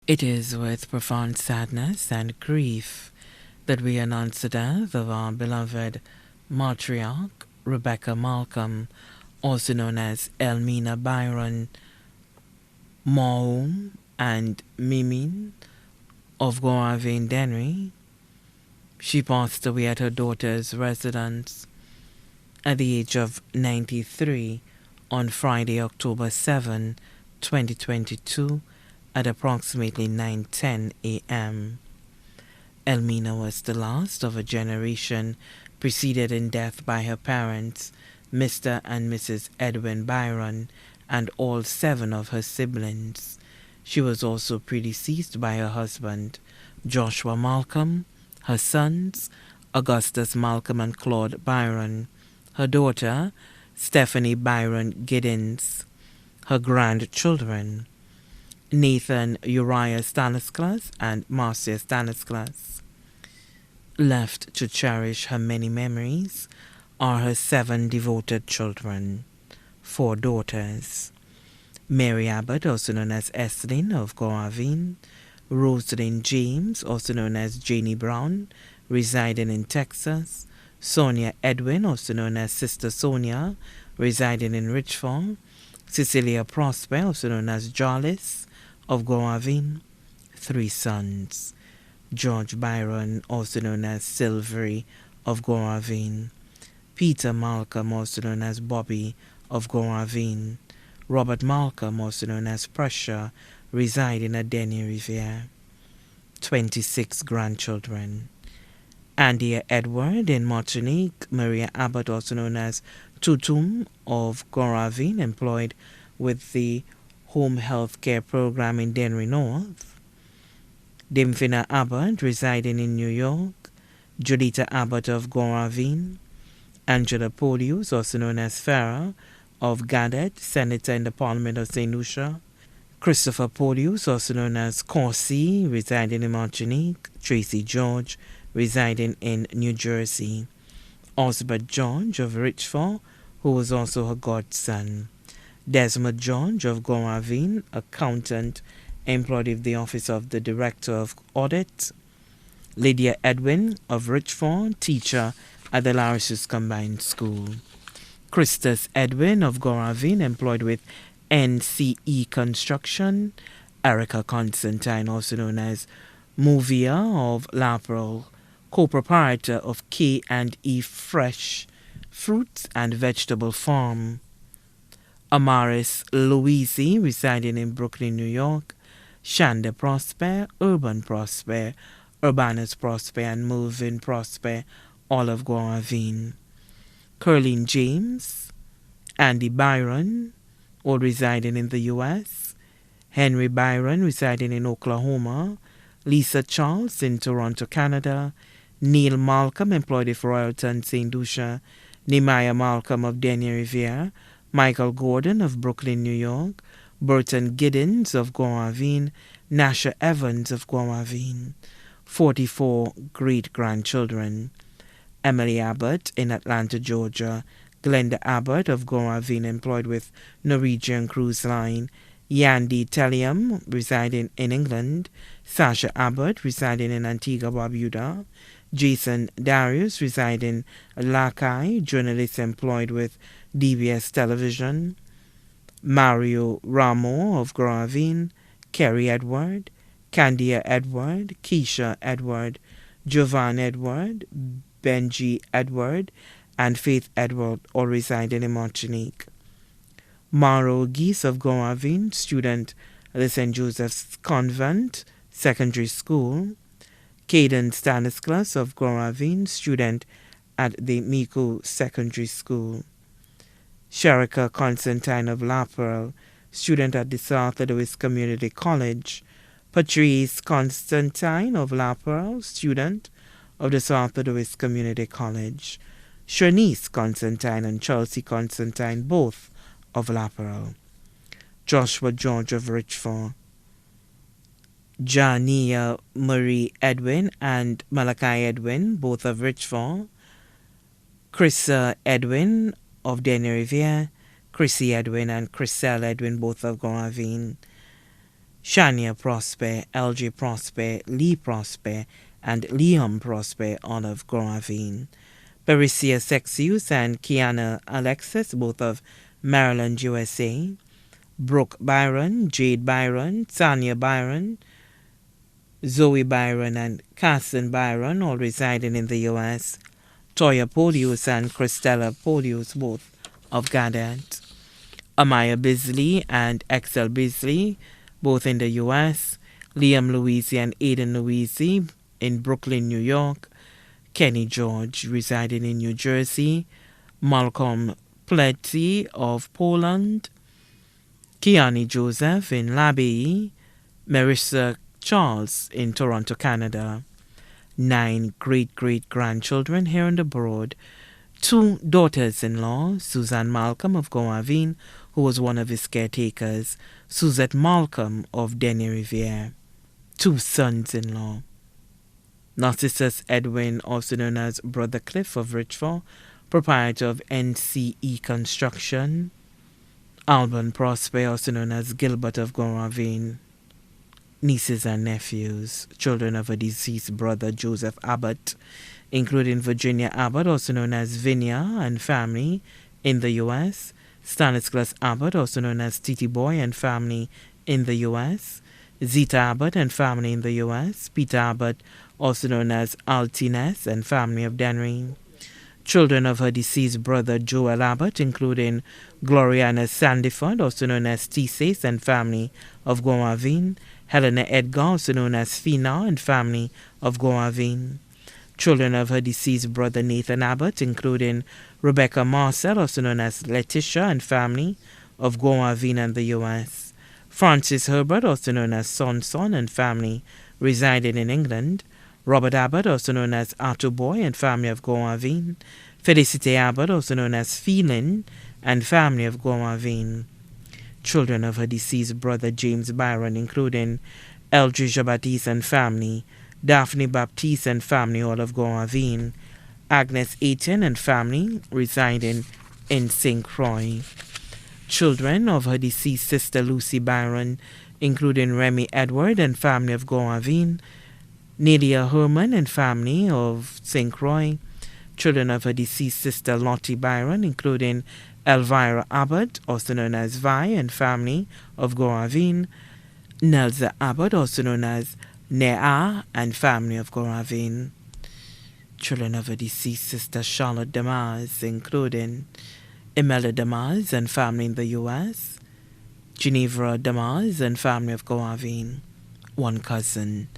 It is with profound sadness and grief that we announce the death of our beloved matriarch, Rebecca Malcolm, also known as Elmina Byron Maum and Mimin of Goravine Dennery. She passed away at her daughter's residence at the age of 93 on Friday, October 7, 2022, at approximately 9:10 a.m. Elmina was the last of a generation preceded in death by her parents, Mr. and Mrs. Edwin Byron, and all 7 of her siblings. She was also predeceased by her husband, Joshua Malcolm, her sons, Augustus Malcolm and Claude Byron, her daughter, Stephanie Byron Giddens, her grandchildren, Nathan Uriah Stanislas and Marcia Stanislas. Left to cherish her many memories are her 7 devoted children, 4 daughters, Mary Abbott, also known as Estlin of Goravine, Rosalind James, also known as Janie Brown, residing in Texas, Sonia Edwin, also known as Sister Sonia, residing in Richford, Cecilia Prosper, also known as Jarlis of Goravine, 3 sons, George Byron, also known as Silvery of Goravine, Peter Malcolm, also known as Bobby of Goravine, Robert Malcolm, also known as Prussia, residing at Denny Riviere, 26 grandchildren, Andia Edward in Martinique, Maria Abbott, also known as Tutum of Goravine, employed with the Home Health Care Program in Denry North, Dimfina Abbott, residing in New York, Judita Abbott of Goravine, Angela Polius, also known as Farah, of Gadet, Senator in the Parliament of St. Lucia, Christopher Polius, also known as Corsi, residing in Martinique, Tracy George, residing in New Jersey, Osbert George of Richford, who was also her godson, Desmond George of Goravine, accountant employed with the Office of the Director of Audit, Lydia Edwin of Richford, teacher at the Larissus Combined School, Christus Edwin of Goravine, employed with NCE Construction, Erica Constantine, also known as Movia of Laperal, co-proprietor of K&E Fresh Fruits and Vegetable Farm, Amaris Louisi, residing in Brooklyn, New York, Shanda Prosper, Urban Prosper, Urbanus Prosper, and Melvin Prosper, all of Goravine, Curlin James, Andy Byron, all residing in the U.S., Henry Byron, residing in Oklahoma, Lisa Charles in Toronto, Canada, Neil Malcolm, employed with Royalton, St. Lucia, Nehemiah Malcolm of Denny Riviere, Michael Gordon of Brooklyn, New York, Burton Giddens of Goravine, Nasha Evans of Goravine, 44 great-grandchildren, Emily Abbott in Atlanta, Georgia, Glenda Abbott of Goravine, employed with Norwegian Cruise Line, Yandy Tellium, residing in England, Sasha Abbott, residing in Antigua Barbuda, Jason Darius, residing in Lakai, journalist employed with DBS Television, Mario Ramo of Goravine, Kerry Edward, Candia Edward, Keisha Edward, Jovan Edward, Benji Edward, and Faith Edward, all residing in Martinique. Maro Geese of Goravine, student at the St. Joseph's Convent Secondary School, Caden Stanislas of Goravine, student at the Mico Secondary School, Sherika Constantine of La Pearl, student at the South Louis Community College, Patrice Constantine of La Pearl, student of the South Louis Community College, Shanice Constantine and Chelsea Constantine, both of La Pearl, Joshua George of Richford, Jania Marie Edwin and Malachi Edwin, both of Richford, Chrissa Edwin of Denny Riviere, Chrissy Edwin and Chriselle Edwin, both of Goravine, Shania Prosper, LJ Prosper, Lee Prosper, and Liam Prosper, all of Grovine. Berisia Sexius and Kiana Alexis, both of Maryland, USA. Brooke Byron, Jade Byron, Tanya Byron, Zoe Byron, and Carson Byron, all residing in the U.S. Toya Polius and Christella Polius, both of Gadet. Amaya Bisley and Excel Bisley, both in the U.S. Liam Louisi and Aiden Louisi in Brooklyn, New York. Kenny George, residing in New Jersey. Malcolm Pletty of Poland. Kiani Joseph in Labey. Marissa Charles in Toronto, Canada. 9 great-great-grandchildren here and abroad. 2 daughters-in-law, Suzanne Malcolm of Gowavine, who was one of his caretakers, Suzette Malcolm of Denny Riviere. 2 sons-in-law, Narcissus Edwin, also known as Brother Cliff of Richford, proprietor of NCE Construction. Alban Prosper, also known as Gilbert of Gowavine. Nieces and nephews, children of a deceased brother Joseph Abbott, including Virginia Abbott, also known as Vinia, and family in the U.S., Stanislas Abbott, also known as Titi Boy, and family in the U.S., Zita Abbott and family in the U.S., Peter Abbott, also known as Altines, and family of Denry. Children of her deceased brother Joel Abbott, including Gloriana Sandiford, also known as Tises, and family of Gowavine. Helena Edgar, also known as Fina, and family of Gowavine. Children of her deceased brother Nathan Abbott, including Rebecca Marcel, also known as Letitia, and family of Gowavine and the U.S. Francis Herbert, also known as Sonson, and family residing in England. Robert Abbott, also known as Arthur Boy, and family of Gowavine. Felicity Abbott, also known as Phelan, and family of Gowavine. Children of her deceased brother James Byron, including Eldridge Baptiste and family, Daphne Baptiste and family, all of Gowavine, Agnes Aiton and family, residing in St. Croix. Children of her deceased sister Lucy Byron, including Remy Edward and family of Gowavine, Nadia Herman and family of St. Croix. Children of her deceased sister Lottie Byron, including Elvira Abbott, also known as Vi, and family of Gowavine. Nelza Abbott, also known as Nea, and family of Gowavine. Children of her deceased sister Charlotte Damas, including Imelda Damas and family in the U.S., Genevra Damas and family of Gowavine. One cousin,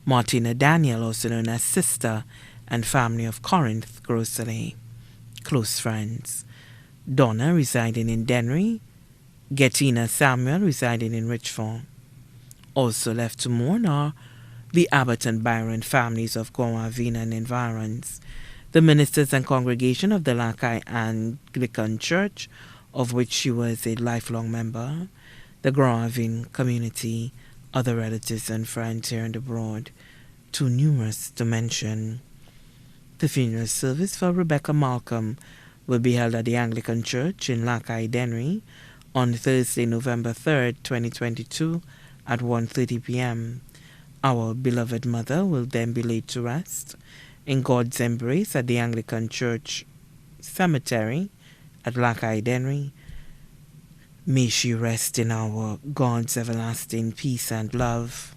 Martina Daniel, also known as Sister, and family of Corinth, Grocery. Close friends, Donna, residing in Denry. Gettina Samuel, residing in Richford. Also left to mourn are the Abbott and Byron families of Gowavine and environs, the ministers and congregation of the Lakai Anglican Church, of which she was a lifelong member, the Gowavine community, other relatives and friends here and abroad, too numerous to mention. The funeral service for Rebecca Malcolm will be held at the Anglican Church in Lakai, Denry, on Thursday, November 3rd, 2022, at 1:30 p.m. Our beloved mother will then be laid to rest in God's embrace at the Anglican Church Cemetery at Lakai, Denry. May she rest in our God's everlasting peace and love.